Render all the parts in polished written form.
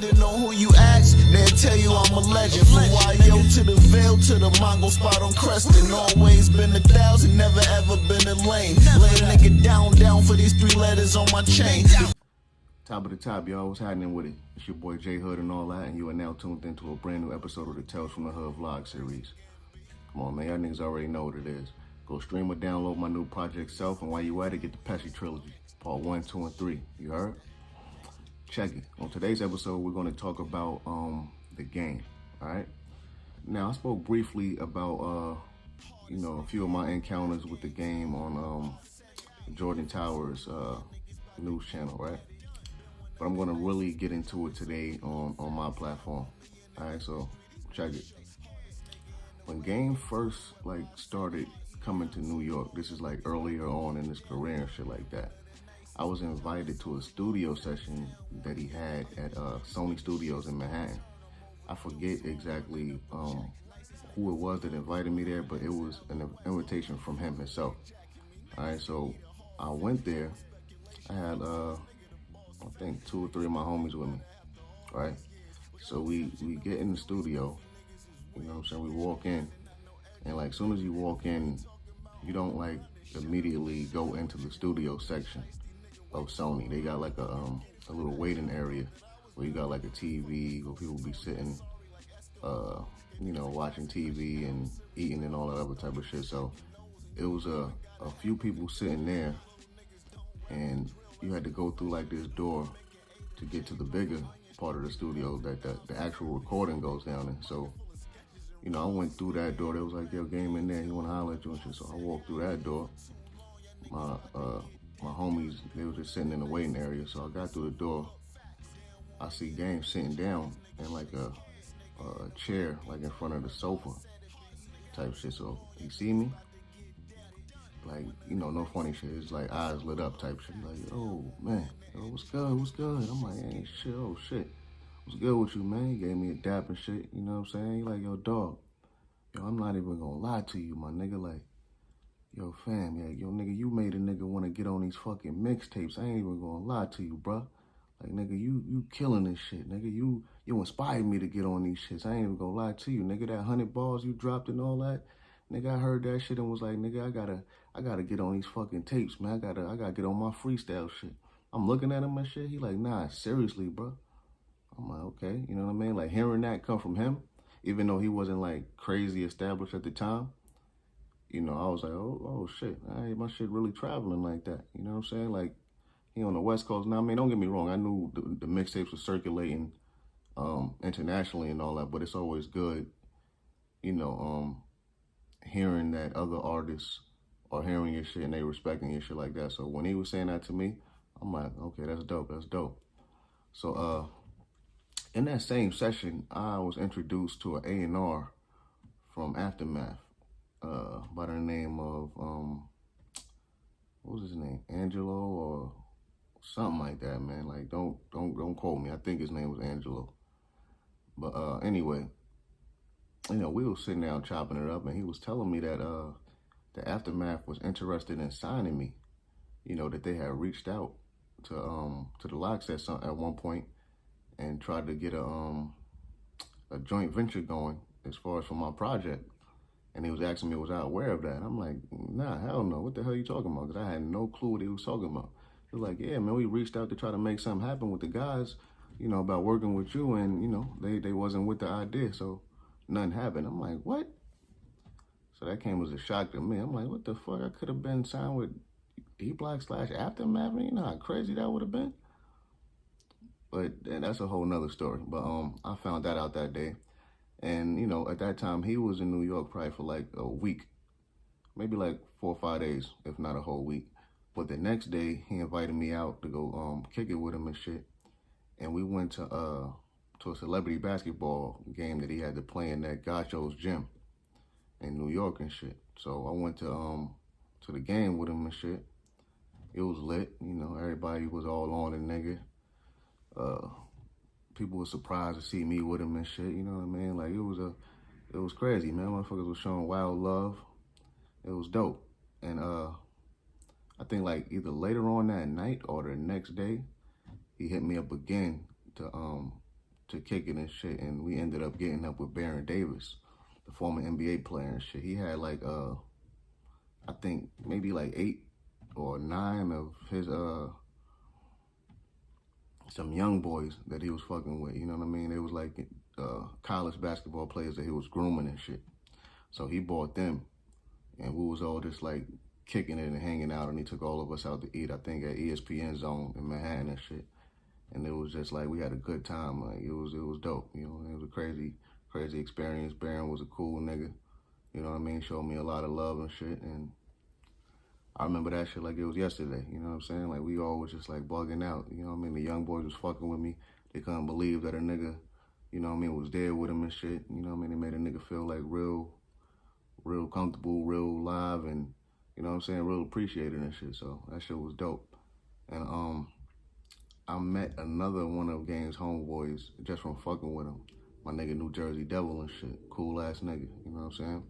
to know who you ask, they'll tell you I'm a legend. From YO to the Veil to the Mongo spot on Creston. Always been 1,000, never ever been a lane. Lay a nigga down for these 3 letters on my chain. Top of the top, y'all. What's happening with it? It's your boy J Hood and all that, and you are now tuned into a brand new episode of the Tales from the Hood vlog series. Come on, man. Y'all niggas already know what it is. Go stream or download my new project Self, and while you at it, get the Pesci trilogy, part 1, 2, and 3. You heard? Check it. On today's episode, we're going to talk about the game. All right. Now, I spoke briefly about a few of my encounters with the game on Jordan Towers' news channel, right? But I'm gonna really get into it today on my platform. All right, so check it. When Game first started coming to New York, this is earlier on in his career and shit like that, I was invited to a studio session that he had at Sony Studios in Manhattan. I forget exactly who it was that invited me there, but it was an invitation from him himself. All right, so I went there. I had I think 2 or 3 of my homies with me, right? So we get in the studio, you know what I'm saying? We walk in, and as soon as you walk in, you don't immediately go into the studio section of Sony. They got a little waiting area where you got a TV where people be sitting, watching TV and eating and all that other type of shit. So it was a few people sitting there, and you had to go through this door to get to the bigger part of the studio that the actual recording goes down in. So, I went through that door. They was like, yo, Game in there, he wanna holler at you and shit. So I walked through that door. My homies, they were just sitting in the waiting area. So I got through the door. I see Game sitting down in a chair, in front of the sofa type shit. So he see me, no funny shit. It's eyes lit up type shit. Oh man, yo, what's good? What's good? I'm like, ain't shit. Oh shit, what's good with you, man? He gave me a dap and shit. You know what I'm saying? He like, yo, dog. Yo, I'm not even gonna lie to you, my nigga. Yo, fam, yeah, yo, nigga, you made a nigga wanna get on these fucking mixtapes. I ain't even gonna lie to you, bruh. Nigga, you killing this shit, nigga. You inspired me to get on these shits. I ain't even gonna lie to you, nigga. That 100 balls you dropped and all that, nigga, I heard that shit and was like, nigga, I gotta get on these fucking tapes, man. I gotta get on my freestyle shit. I'm looking at him and shit. He like, nah, seriously, bro. I'm like, okay, you know what I mean? Hearing that come from him, even though he wasn't crazy established at the time, I was like, oh shit, my shit really traveling like that. You know what I'm saying? He on the West Coast. Now, I mean, don't get me wrong. I knew the mixtapes were circulating internationally and all that, but it's always good, hearing that other artists are hearing your shit and they respecting your shit like that. So when he was saying that to me, I'm like, okay, that's dope. That's dope. So in that same session, I was introduced to an A&R from Aftermath by the name of what was his name? Angelo or something like that, man. Don't quote me. I think his name was Angelo. But anyway, we were sitting down chopping it up, and he was telling me that the Aftermath was interested in signing me. That they had reached out to the Locks at one point and tried to get a joint venture going as far as for my project. And he was asking me, was I aware of that? And I'm like, nah, hell no. What the hell are you talking about? Because I had no clue what he was talking about. He was like, yeah, man, we reached out to try to make something happen with the guys, about working with you. And, they wasn't with the idea. So nothing happened. I'm like, what? So that came as a shock to me. I'm like, what the fuck? I could have been signed with D-Block/Aftermath. You know how crazy that would have been? But that's a whole nother story. But I found that out that day. And, at that time, he was in New York probably for a week, maybe 4 or 5 days, if not a whole week. But the next day, he invited me out to go kick it with him and shit. And we went to a celebrity basketball game that he had to play in that Gacho's gym in New York and shit. So I went to the game with him and shit. It was lit, everybody was all on the nigga. People were surprised to see me with him and shit, you know what I mean? It was crazy, man. Motherfuckers was showing wild love. It was dope. And I think either later on that night or the next day, he hit me up again to to kick it and shit, and we ended up getting up with Baron Davis, the former NBA player and shit. He had like I think maybe like 8 or 9 of his some young boys that he was fucking with, you know what I mean? They was like college basketball players that he was grooming and shit. So he bought them, and we was all just like kicking it and hanging out, and he took all of us out to eat, I think at ESPN Zone in Manhattan and shit. And it was just like, we had a good time. Like, it was dope, you know? It was a crazy experience. Baron was a cool nigga, you know what I mean? Showed me a lot of love and shit, and I remember that shit like it was yesterday, you know what I'm saying? Like, we all was just like bugging out, you know what I mean? The young boys was fucking with me. They couldn't believe that a nigga, you know what I mean, was there with him and shit. You know what I mean? They made a nigga feel like real comfortable, real live, and, you know what I'm saying, real appreciated and shit. So that shit was dope. And I met another one of Game's homeboys just from fucking with him. My nigga New Jersey Devil and shit. Cool ass nigga, you know what I'm saying?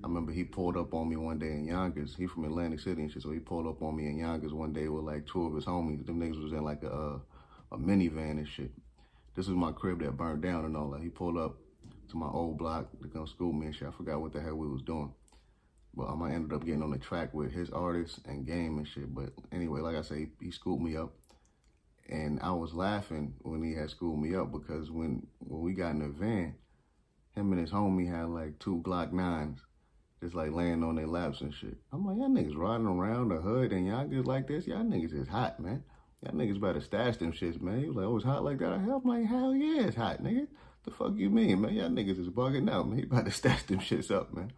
I remember he pulled up on me one day in Yonkers. He from Atlantic City and shit, so he pulled up on me in Yonkers one day with like 2 of his homies. Them niggas was in like a minivan and shit. This was my crib that burned down and all that. He pulled up to my old block to come school me and shit. I forgot what the hell we was doing. But I ended up getting on the track with his artists and Game and shit. But anyway, like I say, he scooped me up. And I was laughing when he had scooped me up because when we got in the van, him and his homie had like 2 Glock 9s. Just like laying on their laps and shit. I'm like, y'all niggas riding around the hood and y'all get like this? Y'all niggas is hot, man. Y'all niggas better stash them shits, man. He was like, oh, it's hot like that? I'm like, hell yeah, it's hot, nigga. The fuck you mean, man? Y'all niggas is bugging out, man. You better stash them shits up, man.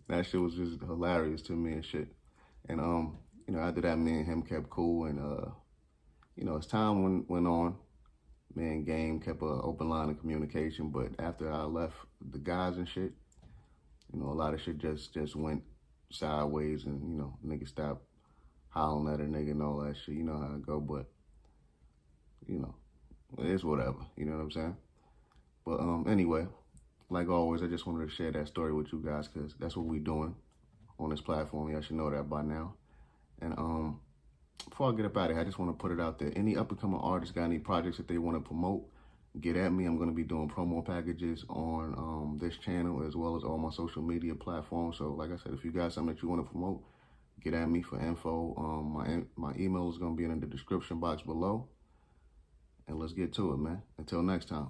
That shit was just hilarious to me and shit. And, you know, after that, me and him kept cool. And, you know, as time went on, me and Game kept an open line of communication. But after I left the guys and shit, you know, a lot of shit just went sideways, and, you know, niggas stopped hollering at a nigga and all that shit. You know how it go, but, you know, it's whatever. You know what I'm saying? But anyway, like always, I just wanted to share that story with you guys because that's what we doing on this platform. Y'all should know that by now. And before I get up out of here, I just want to put it out there. Any up-and-coming artists got any projects that they want to promote, get at me. I'm going to be doing promo packages on this channel as well as all my social media platforms. So like I said, if you got something that you want to promote, get at me for info. My email is going to be in the description box below. And let's get to it, man. Until next time.